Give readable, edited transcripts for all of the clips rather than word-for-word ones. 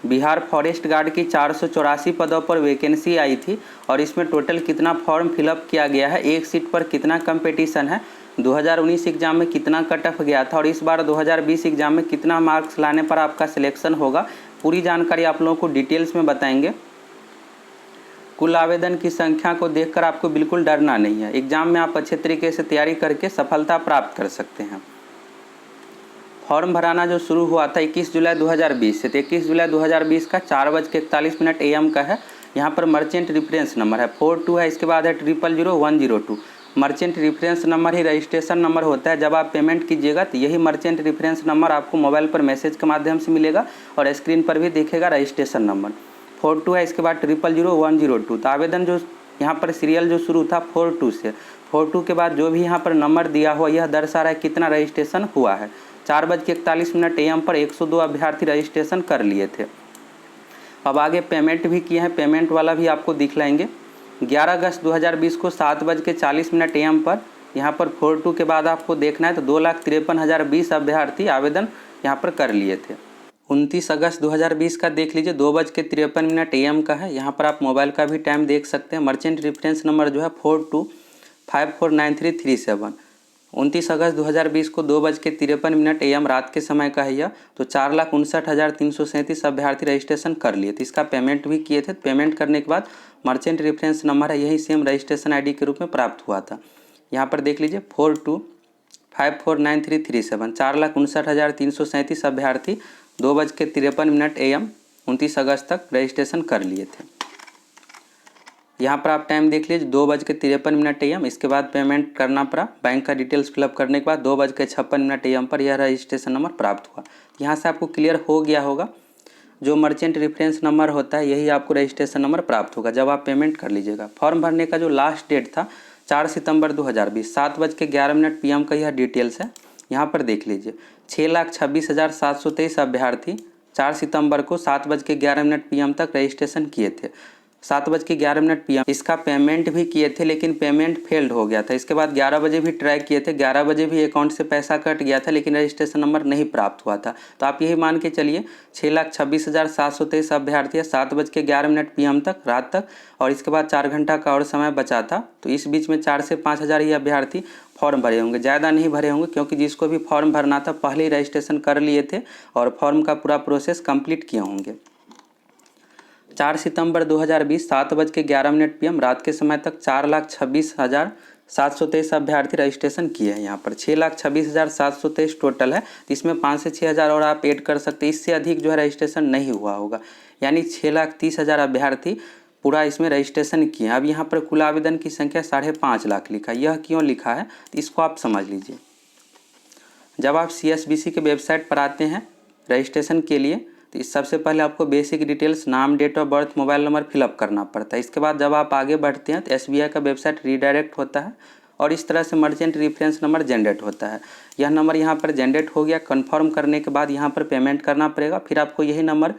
Bihar forest guard की 484 पदों पर वैकेंसी आई थी और इसमें टोटल कितना फॉर्म फिलअप किया गया है, एक सीट पर कितना कंपटीशन है, 2019 एग्जाम में कितना कट ऑफ गया था और इस बार 2020 एग्जाम में कितना मार्क्स लाने पर आपका सिलेक्शन होगा, पूरी जानकारी आप लोगों को डिटेल्स में बताएंगे। कुल आवेदन की संख्या को देखकर आपको बिल्कुल डरना नहीं है, एग्जाम में आप अच्छे तरीके से तैयारी करके सफलता प्राप्त कर सकते हैं। फॉर्म भराना जो शुरू हुआ था 21 जुलाई 2020 से, तो 21 जुलाई 2020 का 4:41 AM का है। यहाँ पर मर्चेंट रेफरेंस नंबर है 42 है, इसके बाद है 000102। मर्चेंट रेफरेंस नंबर ही रजिस्ट्रेशन नंबर होता है। जब आप पेमेंट कीजिएगा तो यही मर्चेंट रेफरेंस नंबर आपको मोबाइल पर मैसेज के माध्यम से मिलेगा और स्क्रीन पर भी दिखेगा रजिस्ट्रेशन नंबर 42 है, इसके बाद 000102। तो आवेदन जो यहाँ पर सीरियल जो शुरू था 42 से, 42 के बाद जो भी यहाँ पर नंबर दिया हुआ यह दर्शा रहा है कितना रजिस्ट्रेशन हुआ है। 4:41 AM पर 102 अभ्यर्थी रजिस्ट्रेशन कर लिए थे। अब आगे पेमेंट भी किए हैं, पेमेंट वाला भी आपको दिखलाएंगे। 11 अगस्त 2020 को 7:40 AM पर यहाँ पर 42 के बाद आपको देखना है तो 2,53,020 अभ्यर्थी आवेदन यहाँ पर कर लिए थे। 29 अगस्त 2020 का देख लीजिए 2:53 AM का है। यहाँ पर आप मोबाइल का भी टाइम देख सकते हैं। मर्चेंट रेफरेंस नंबर जो है 42549337। 29 अगस्त 2020 को 2:53 AM रात के समय का है यह। तो 4,59,337 अभ्यर्थी रजिस्ट्रेशन कर लिए थे। इसका पेमेंट भी किए थे। पेमेंट करने के बाद मर्चेंट रेफरेंस नंबर है यही सेम रजिस्ट्रेशन ID के रूप में प्राप्त हुआ था। यहाँ पर देख लीजिए 42549337 4,59,337 अभ्यर्थी 2:53 AM 29 अगस्त तक रजिस्ट्रेशन कर लिए थे। यहाँ पर आप टाइम देख लीजिए 2:53 AM। इसके बाद पेमेंट करना पड़ा। बैंक का डिटेल्स फिलअप करने के बाद 2:56 AM पर यह रजिस्ट्रेशन नंबर प्राप्त हुआ। यहाँ से आपको क्लियर हो गया होगा जो मर्चेंट रेफरेंस नंबर होता है यही आपको रजिस्ट्रेशन नंबर प्राप्त होगा जब आप पेमेंट कर लीजिएगा। फॉर्म भरने का जो लास्ट डेट था 4 सितंबर 2020 7:11 PM का यह डिटेल्स है। यहाँ पर देख लीजिए 6,26,723 अभ्यर्थी 4 सितंबर को 7:11 PM तक रजिस्ट्रेशन किए थे। 7:11 PM इसका पेमेंट भी किए थे लेकिन पेमेंट फेल्ड हो गया था। इसके बाद 11 बजे भी ट्राई किए थे, 11 बजे भी अकाउंट से पैसा कट गया था लेकिन रजिस्ट्रेशन नंबर नहीं प्राप्त हुआ था। तो आप यही मान के चलिए 6,26,723 अभ्यर्थी 7:11 PM तक रात तक और इसके बाद 4 घंटा का और समय बचा था। तो इस बीच में 4 से 5 हज़ार ही अभ्यर्थी फॉर्म भरे होंगे, ज़्यादा नहीं भरे होंगे क्योंकि जिसको भी फॉर्म भरना था पहले ही रजिस्ट्रेशन कर लिए थे और फॉर्म का पूरा प्रोसेस कंप्लीट किए होंगे। 4 सितंबर 2020 7:11 PM रात के समय तक 4,26,723 अभ्यर्थी रजिस्ट्रेशन किए हैं। यहाँ पर 6,26,723 टोटल है। इसमें 5 से 6 हज़ार और आप ऐड कर सकते हैं। इससे अधिक जो है रजिस्ट्रेशन नहीं हुआ होगा, यानी 6,30,000 अभ्यर्थी पूरा इसमें रजिस्ट्रेशन किए हैं। अब यहाँ पर कुल आवेदन की संख्या 5.5 लाख लिखा है। यह क्यों लिखा है तो इसको आप समझ लीजिए। जब आप CSBC के वेबसाइट पर आते हैं रजिस्ट्रेशन के लिए तो इस सबसे पहले आपको बेसिक डिटेल्स नाम, date of birth, mobile number fill up करना पड़ता है। इसके बाद जब आप आगे बढ़ते हैं तो SBI का वेबसाइट रीडायरेक्ट होता है और इस तरह से मर्चेंट रेफरेंस नंबर जनरेट होता है। यह नंबर यहाँ पर जनरेट हो गया। कन्फर्म करने के बाद यहाँ पर पेमेंट करना पड़ेगा, फिर आपको यही नंबर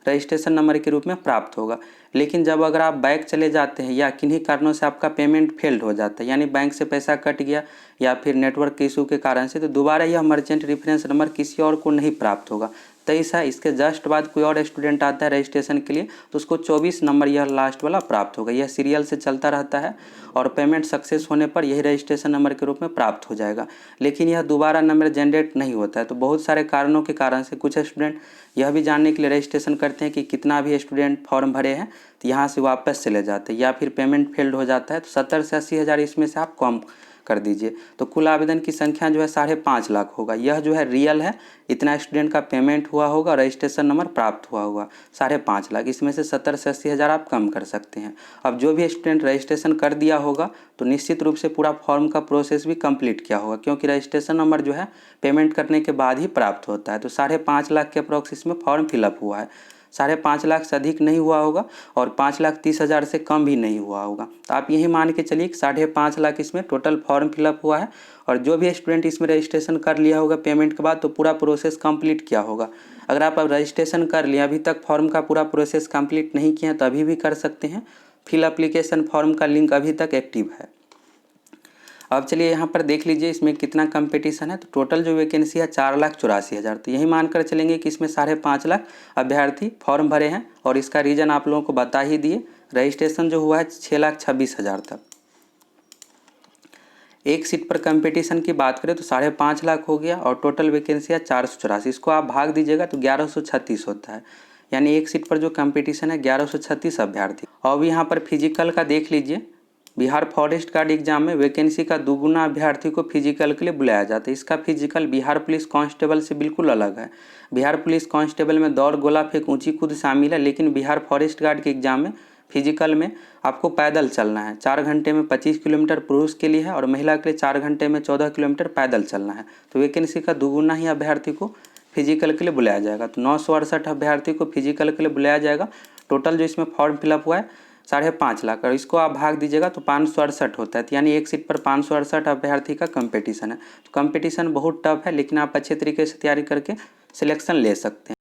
रजिस्ट्रेशन नंबर के रूप में प्राप्त होगा। लेकिन जब अगर आप बैंक चले जाते हैं या किन्हीं कारणों से आपका पेमेंट फेल्ड हो जाता है, यानी बैंक से पैसा कट गया या फिर नेटवर्क के इशू के कारण से, तो दोबारा यह मर्चेंट रेफरेंस नंबर किसी और को नहीं प्राप्त होगा। 23 है, इसके जस्ट बाद कोई और स्टूडेंट आता है रजिस्ट्रेशन के लिए तो उसको 24 नंबर यह लास्ट वाला प्राप्त होगा। यह सीरियल से चलता रहता है और पेमेंट सक्सेस होने पर यही रजिस्ट्रेशन नंबर के रूप में प्राप्त हो जाएगा। लेकिन यह दोबारा नंबर जनरेट नहीं होता है। तो बहुत सारे कारणों के कारण से कुछ स्टूडेंट यह भी जानने के लिए रजिस्ट्रेशन करते हैं कि कितना भी स्टूडेंट फॉर्म भरे हैं तो यहाँ से वापस चले जाते हैं या फिर पेमेंट फेल्ड हो जाता है। तो 70 से 80 हज़ार इसमें से आप कम कर दीजिए। तो कुल आवेदन की संख्या जो है 5.5 लाख होगा। यह जो है रियल है, इतना स्टूडेंट का पेमेंट हुआ होगा, रजिस्ट्रेशन नंबर प्राप्त हुआ होगा 5.5 लाख। इसमें से 70 से 80 हज़ार आप कम कर सकते हैं। अब जो भी स्टूडेंट रजिस्ट्रेशन कर दिया होगा तो निश्चित रूप से पूरा फॉर्म का प्रोसेस भी कंप्लीट किया होगा, क्योंकि रजिस्ट्रेशन नंबर जो है पेमेंट करने के बाद ही प्राप्त होता है। तो 5.5 लाख के अप्रॉक्स इसमें फॉर्म फिलअप हुआ है। 5.5 लाख से अधिक नहीं हुआ होगा और 5,30,000 से कम भी नहीं हुआ होगा। तो आप यही मान के चलिए कि 5.5 लाख इसमें टोटल फॉर्म फिलअप हुआ है और जो भी स्टूडेंट इसमें रजिस्ट्रेशन कर लिया होगा पेमेंट के बाद तो पूरा प्रोसेस कंप्लीट किया होगा। अगर आप अब रजिस्ट्रेशन कर लिया, अभी तक फॉर्म का पूरा प्रोसेस कंप्लीट नहीं किया तो अभी भी कर सकते हैं। फिल एप्लीकेशन फॉर्म का लिंक अभी तक एक्टिव है। अब चलिए यहाँ पर देख लीजिए इसमें कितना कंपटीशन है। तो टोटल जो वैकेंसी है 4,84,000। तो यही मानकर चलेंगे कि इसमें 5.5 लाख अभ्यर्थी फॉर्म भरे हैं और इसका रीजन आप लोगों को बता ही दिए। रजिस्ट्रेशन जो हुआ है 6,26,000 तक। एक सीट पर कंपटीशन की बात करें तो 5.5 लाख हो गया और टोटल वैकेंसी है 484। इसको आप भाग दीजिएगा तो 1136 होता है, यानी एक सीट पर जो कंपटीशन है 1136 अभ्यर्थी। और यहाँ पर फिजिकल का देख लीजिए, बिहार फॉरेस्ट गार्ड एग्जाम में वैकेंसी का दुगुना अभ्यर्थी को फिजिकल के लिए बुलाया जाता है। इसका फिजिकल बिहार पुलिस कांस्टेबल से बिल्कुल अलग है। बिहार पुलिस कांस्टेबल में दौड़, गोला फेंक, ऊंची कूद शामिल है, लेकिन बिहार फॉरेस्ट गार्ड के एग्जाम में फिजिकल में आपको पैदल चलना है। 4 घंटे में 25 किलोमीटर पुरुष के लिए है और महिला के लिए 4 घंटे में 14 किलोमीटर पैदल चलना है। तो वैकेंसी का दुगुना ही अभ्यर्थी को फिजिकल के लिए बुलाया जाएगा। तो 968 अभ्यर्थी को फिजिकल के लिए बुलाया जाएगा। टोटल जो इसमें फॉर्म फिलअप हुआ है 5.5 लाख और इसको आप भाग दीजिएगा तो 568 होता है। तो यानी एक सीट पर 568 अभ्यर्थी का कंपटीशन है। तो कंपटीशन बहुत टफ है, लेकिन आप अच्छे तरीके से तैयारी करके सिलेक्शन ले सकते हैं।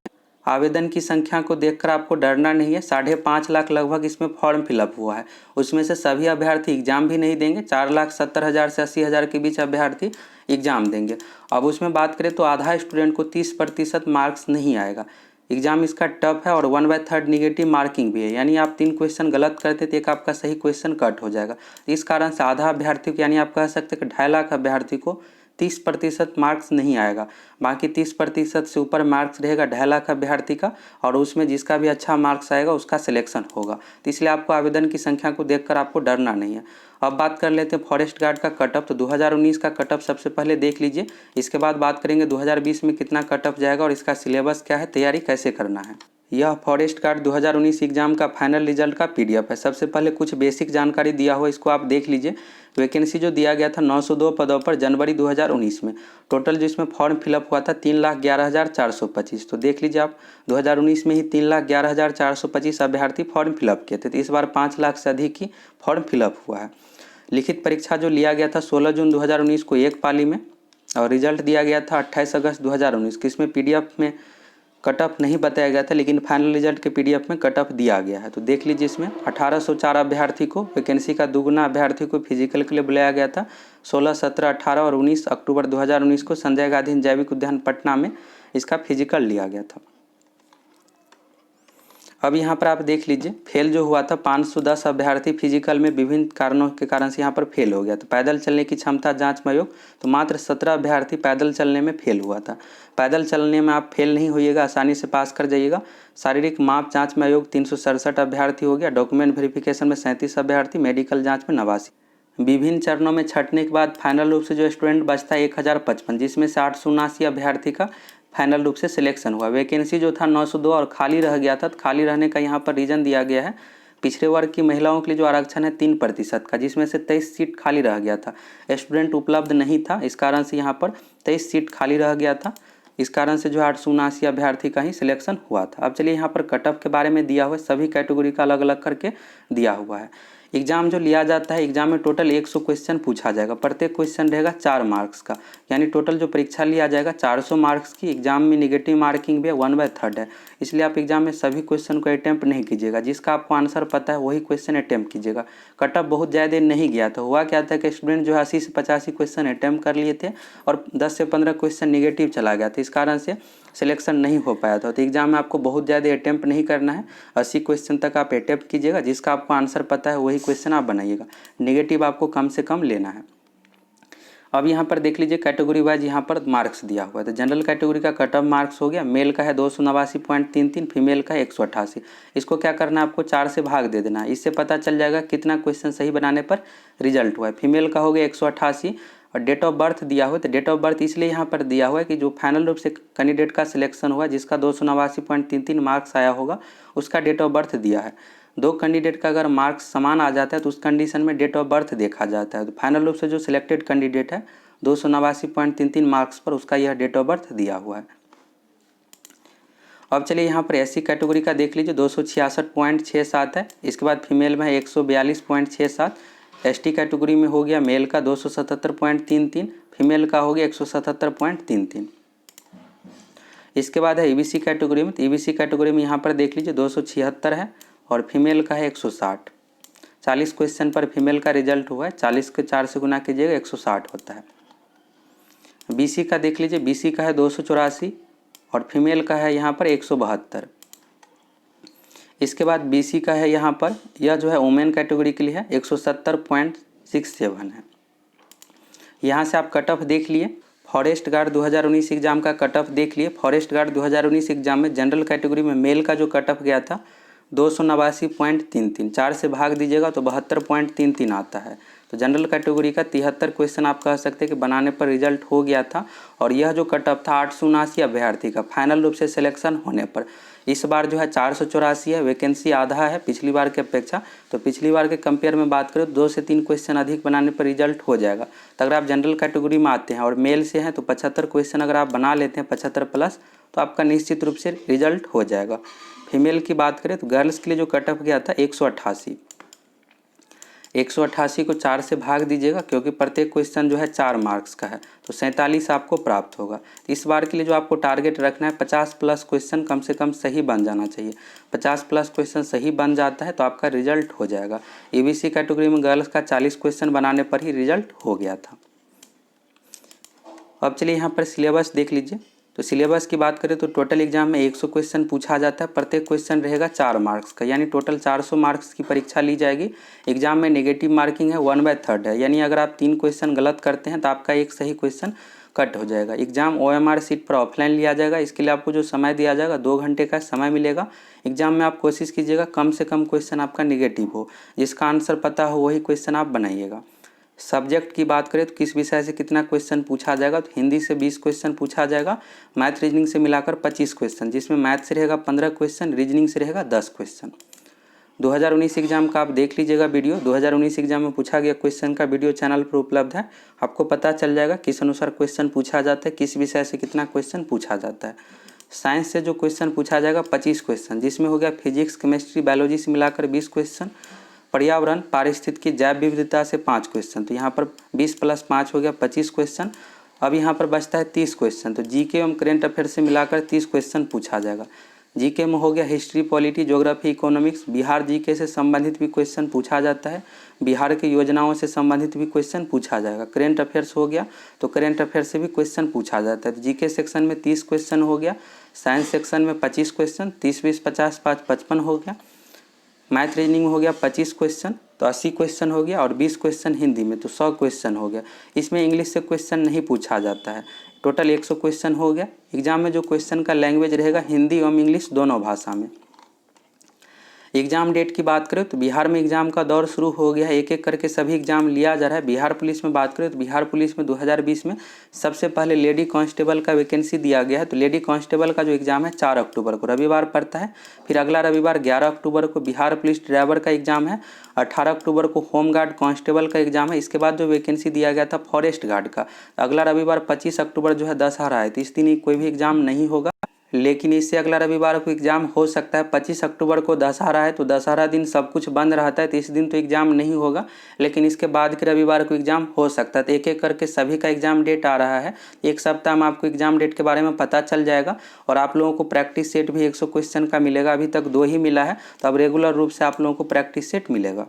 आवेदन की संख्या को देखकर आपको डरना नहीं है। 5.5 लाख लगभग इसमें फॉर्म फिलअप हुआ है। उसमें से सभी अभ्यर्थी एग्जाम भी नहीं देंगे। 4,70,000 से 80,000 के बीच अभ्यर्थी एग्जाम देंगे। अब उसमें बात करें तो आधा स्टूडेंट को 30% मार्क्स नहीं आएगा। एग्जाम इसका टफ है और 1/3 निगेटिव मार्किंग भी है, यानी आप 3 क्वेश्चन गलत करते तो एक आपका सही क्वेश्चन कट हो जाएगा। इस कारण से आधा अभ्यर्थी को, यानी आप कह सकते हैं कि 2.5 लाख अभ्यर्थी को 30% मार्क्स नहीं आएगा। बाकी 30% से ऊपर मार्क्स रहेगा 2.5 लाख अभ्यर्थी का, और उसमें जिसका भी अच्छा मार्क्स आएगा उसका सिलेक्शन होगा। तो इसलिए आपको आवेदन की संख्या को देखकर आपको डरना नहीं है। अब बात कर लेते हैं फॉरेस्ट गार्ड का कटअप। तो 2019 का कटअप सबसे पहले देख लीजिए, इसके बाद बात करेंगे 2020 में कितना कटअप जाएगा और इसका सिलेबस क्या है, तैयारी कैसे करना है। यह फॉरेस्ट गार्ड 2019 एग्जाम का फाइनल रिजल्ट का PDF है। सबसे पहले कुछ बेसिक जानकारी दिया हुआ, इसको आप देख लीजिए। वैकेंसी जो दिया गया था 902 पदों पर जनवरी 2019 में। टोटल जो इसमें फॉर्म फिलअप हुआ था 3,11,425। तो देख लीजिए आप, 2019 में ही 3,11,425 अभ्यर्थी फॉर्म फिलअप किए थे। तो इस बार 5 लाख से अधिक ही फॉर्म फिलअप हुआ है। लिखित परीक्षा जो लिया गया था 16 जून 2019 को एक पाली में, और रिजल्ट दिया गया था 28 अगस्त 2019 को। इसमें PDF में कटअप नहीं बताया गया था, लेकिन फाइनल रिजल्ट के PDF में कटअप दिया गया है। तो देख लीजिए, इसमें 1804 अभ्यर्थी को, वैकेंसी का दुगुना अभ्यर्थी को फिजिकल के लिए बुलाया गया था। 16, 17, 18 और 19 अक्टूबर 2019 को संजय गांधी जैविक उद्यान पटना में इसका फिजिकल लिया गया था। अब यहाँ पर आप देख लीजिए, फेल जो हुआ था 510 अभ्यर्थी फिजिकल में विभिन्न कारणों के कारण से यहाँ पर फेल हो गया। तो पैदल चलने की क्षमता जांच में अयोग्य, तो मात्र 17 अभ्यर्थी पैदल चलने में फेल हुआ था। पैदल चलने में आप फेल नहीं होइएगा, आसानी से पास कर जाइएगा। शारीरिक माप जाँच में अयोग्य 367 अभ्यर्थी हो गया। डॉक्यूमेंट वेरिफिकेशन में 37 अभ्यर्थी, मेडिकल जाँच में 89। विभिन्न चरणों में छंटने के बाद फाइनल रूप से जो स्टूडेंट बचता है 1055, जिसमें से 879 अभ्यर्थी का फाइनल रूप से सिलेक्शन हुआ। वैकेंसी जो था 902 और खाली रह गया था। तो खाली रहने का यहाँ पर रीज़न दिया गया है, पिछड़े वर्ग की महिलाओं के लिए जो आरक्षण है 3% का, जिसमें से 23 सीट खाली रह गया था। स्टूडेंट उपलब्ध नहीं था, इस कारण से यहाँ पर 23 सीट खाली रह गया था। इस कारण से जो 879 अभ्यर्थी का ही सिलेक्शन हुआ था। अब चलिए यहाँ पर कटअप के बारे में दिया हुआ है, सभी कैटेगरी का अलग अलग करके दिया हुआ है। एग्जाम जो लिया जाता है, एग्जाम में टोटल 100 क्वेश्चन पूछा जाएगा। प्रत्येक क्वेश्चन रहेगा 4 मार्क्स का, यानी टोटल जो परीक्षा लिया जाएगा 400 मार्क्स की। एग्जाम में निगेटिव मार्किंग भी है, 1/3 है। इसलिए आप एग्जाम में सभी क्वेश्चन को अटैम्प्ट नहीं कीजिएगा, जिसका आपको आंसर पता है वही क्वेश्चन अटैम्प्ट कीजिएगा। कटअप बहुत ज़्यादा नहीं गया था। हुआ क्या था कि स्टूडेंट जो है 80 से 85 क्वेश्चन अटैम्प्ट कर लिए थे और 10 से 15 क्वेश्चन निगेटिव चला गया था। इस कारण से सिलेक्शन नहीं हो पाया था। तो एग्जाम में आपको बहुत ज़्यादा अटैम्प्ट नहीं करना है, 80 क्वेश्चन तक आप अटैम्प्ट कीजिएगा। जिसका आपको आंसर पता है वही क्वेश्चन आप बनाइएगा, निगेटिव आपको कम से कम लेना है। अब यहाँ पर देख लीजिए कैटेगरी वाइज यहाँ पर मार्क्स दिया हुआ है। तो जनरल कैटेगरी का कट ऑफ मार्क्स हो गया, मेल का है 289.33, फीमेल का 188। इसको क्या करना है, आपको 4 से भाग दे देना है। इससे पता चल जाएगा कितना क्वेश्चन सही बनाने पर रिजल्ट हुआ है। फीमेल का हो गया 188 और डेट ऑफ बर्थ दिया हुआ है। तो डेट ऑफ बर्थ इसलिए यहाँ पर दिया हुआ है कि जो फाइनल रूप से कैंडिडेट का सिलेक्शन हुआ, जिसका 289.33 मार्क्स आया होगा, उसका डेट ऑफ बर्थ दिया है। 2 कैंडिडेट का अगर मार्क्स समान आ जाता है तो उस कंडीशन में डेट ऑफ बर्थ देखा जाता है। तो फाइनल रूप से जो सिलेक्टेड कैंडिडेट है 289.33 मार्क्स पर, उसका यह डेट ऑफ बर्थ दिया हुआ है। अब चलिए यहाँ पर SC कैटेगरी का देख लीजिए, 266.67 है। इसके बाद फीमेल में है 142.67। ST कैटेगरी में हो गया मेल का 277.33, फीमेल का हो गया 177.33। इसके बाद है EBC कैटेगरी में। तो EBC कैटेगरी में यहाँ पर देख लीजिए 276 है और फीमेल का है 160। 40 क्वेश्चन पर फीमेल का रिजल्ट हुआ है, 40 के 4 से गुना कीजिएगा 160 होता है। बीसी का देख लीजिए, बीसी का है 284 और फीमेल का है यहाँ पर 172। इसके बाद बीसी का है यहाँ पर, यह जो है वुमेन कैटेगरी के लिए है 170.67 है। यहाँ से आप कट ऑफ देख लिए, फॉरेस्ट गार्ड 2019 एग्जाम का कट ऑफ देख लिए। फॉरेस्ट गार्ड 2019 एग्जाम में जनरल कैटेगरी में मेल का जो कट ऑफ गया था 289.33, 4 से भाग दीजिएगा तो 72.33 आता है। तो जनरल कैटेगरी का 73 क्वेश्चन आप कह सकते हैं कि बनाने पर रिजल्ट हो गया था। और यह जो कट ऑफ था 879 अभ्यर्थी का फाइनल रूप से सिलेक्शन होने पर, इस बार जो है 484 है, वैकेंसी आधा है पिछली बार की अपेक्षा। तो पिछली बार के कंपेयर में बात करें तो 2 से 3 क्वेश्चन अधिक बनाने पर रिजल्ट हो जाएगा। तो अगर आप जनरल कैटेगरी में आते हैं और मेल से हैं तो 75 क्वेश्चन अगर आप बना लेते हैं 75 प्लस, तो आपका निश्चित रूप से रिजल्ट हो जाएगा। फीमेल की बात करें तो गर्ल्स के लिए जो कट ऑफ गया था 188 को 4 से भाग दीजिएगा, क्योंकि प्रत्येक क्वेश्चन जो है 4 मार्क्स का है, तो 47 आपको प्राप्त होगा। तो इस बार के लिए जो आपको टारगेट रखना है 50 प्लस क्वेश्चन कम से कम सही बन जाना चाहिए। 50 प्लस क्वेश्चन सही बन जाता है तो आपका रिजल्ट हो जाएगा। ईबीसी कैटेगरी में गर्ल्स का 40 क्वेश्चन बनाने पर ही रिजल्ट हो गया था। अब चलिए यहाँ पर सिलेबस देख लीजिए। तो सिलेबस की बात करें तो टोटल एग्जाम में 100 क्वेश्चन पूछा जाता है, प्रत्येक क्वेश्चन रहेगा 4 मार्क्स का, यानी टोटल 400 मार्क्स की परीक्षा ली जाएगी। एग्जाम में नेगेटिव मार्किंग है 1/3 है, यानी अगर आप 3 क्वेश्चन गलत करते हैं तो आपका एक सही क्वेश्चन कट हो जाएगा। एग्जाम OMR सीट पर ऑफलाइन लिया जाएगा, इसके लिए आपको जो समय दिया जाएगा 2 घंटे का समय मिलेगा। एग्जाम में आप कोशिश कीजिएगा कम से कम क्वेश्चन आपका निगेटिव हो, जिसका आंसर पता हो वही क्वेश्चन आप बनाइएगा। सब्जेक्ट की बात करें तो किस विषय से कितना क्वेश्चन पूछा जाएगा, तो हिंदी से 20 क्वेश्चन पूछा जाएगा, मैथ रीजनिंग से मिलाकर 25 क्वेश्चन, जिसमें मैथ से रहेगा 15 क्वेश्चन, रीजनिंग से रहेगा 10 क्वेश्चन। 2019 एग्जाम का आप देख लीजिएगा वीडियो, 2019 एग्जाम में पूछा गया क्वेश्चन का वीडियो चैनल पर उपलब्ध है, आपको पता चल जाएगा किस अनुसार क्वेश्चन पूछा जाता है, किस विषय से कितना क्वेश्चन पूछा जाता है। साइंस से जो क्वेश्चन पूछा जाएगा 25 क्वेश्चन, जिसमें हो गया फिजिक्स, केमिस्ट्री, बायोलॉजी से मिलाकर 20 क्वेश्चन, पर्यावरण, पारिस्थितिकी, जैव विविधता से 5 क्वेश्चन, तो यहाँ पर 20 + 5 हो गया 25 क्वेश्चन। अब यहाँ पर बचता है 30 क्वेश्चन, तो जीके एवं करेंट अफेयर से मिलाकर 30 क्वेश्चन पूछा जाएगा। जीके में हो गया history, polity, geography, economics, Bihar GK से संबंधित भी क्वेश्चन पूछा जाता है, बिहार की योजनाओं से संबंधित भी क्वेश्चन पूछा जाएगा। करेंट अफेयर्स हो गया तो करेंट अफेयर से भी क्वेश्चन पूछा जाता है। तो जीके सेक्शन में 30 क्वेश्चन हो गया, साइंस सेक्शन में 25 क्वेश्चन, 30 × 20 = 50, 5 × 55 हो गया। मैथ रीजनिंग हो गया 25 क्वेश्चन, तो 80 क्वेश्चन हो गया, और 20 क्वेश्चन हिंदी में, तो 100 क्वेश्चन हो गया। इसमें इंग्लिश से क्वेश्चन नहीं पूछा जाता है। टोटल 100 क्वेश्चन हो गया। एग्जाम में जो क्वेश्चन का लैंग्वेज रहेगा हिंदी एवं इंग्लिश दोनों भाषा में। एग्जाम डेट की बात करें तो बिहार में एग्जाम का दौर शुरू हो गया है, एक एक करके सभी एग्जाम लिया जा रहा है। बिहार पुलिस में बात करें तो बिहार पुलिस में 2020 में सबसे पहले लेडी कांस्टेबल का वैकेंसी दिया गया है। तो लेडी कांस्टेबल का जो एग्जाम है 4 अक्टूबर को रविवार पड़ता है। फिर अगला रविवार 11 अक्टूबर को बिहार पुलिस ड्राइवर का एग्जाम है। 18 अक्टूबर को होम गार्ड कांस्टेबल का एग्जाम है। इसके बाद जो वैकेंसी दिया गया था फॉरेस्ट गार्ड का, अगला रविवार 25 अक्टूबर जो है दशहरा है, तो इस दिन कोई भी एग्जाम नहीं होगा। लेकिन इससे अगला रविवार को एग्जाम हो सकता है। 25 अक्टूबर को दशहरा है, तो दशहरा दिन सब कुछ बंद रहता है, तो इस दिन तो एग्जाम नहीं होगा। लेकिन इसके बाद के रविवार को एग्जाम हो सकता है। तो एक एक करके सभी का एग्जाम डेट आ रहा है। एक सप्ताह में आपको एग्जाम डेट के बारे में पता चल जाएगा। और आप लोगों को प्रैक्टिस सेट भी 100 क्वेश्चन का मिलेगा। अभी तक 2 ही मिला है, तो अब रेगुलर रूप से आप लोगों को प्रैक्टिस सेट मिलेगा।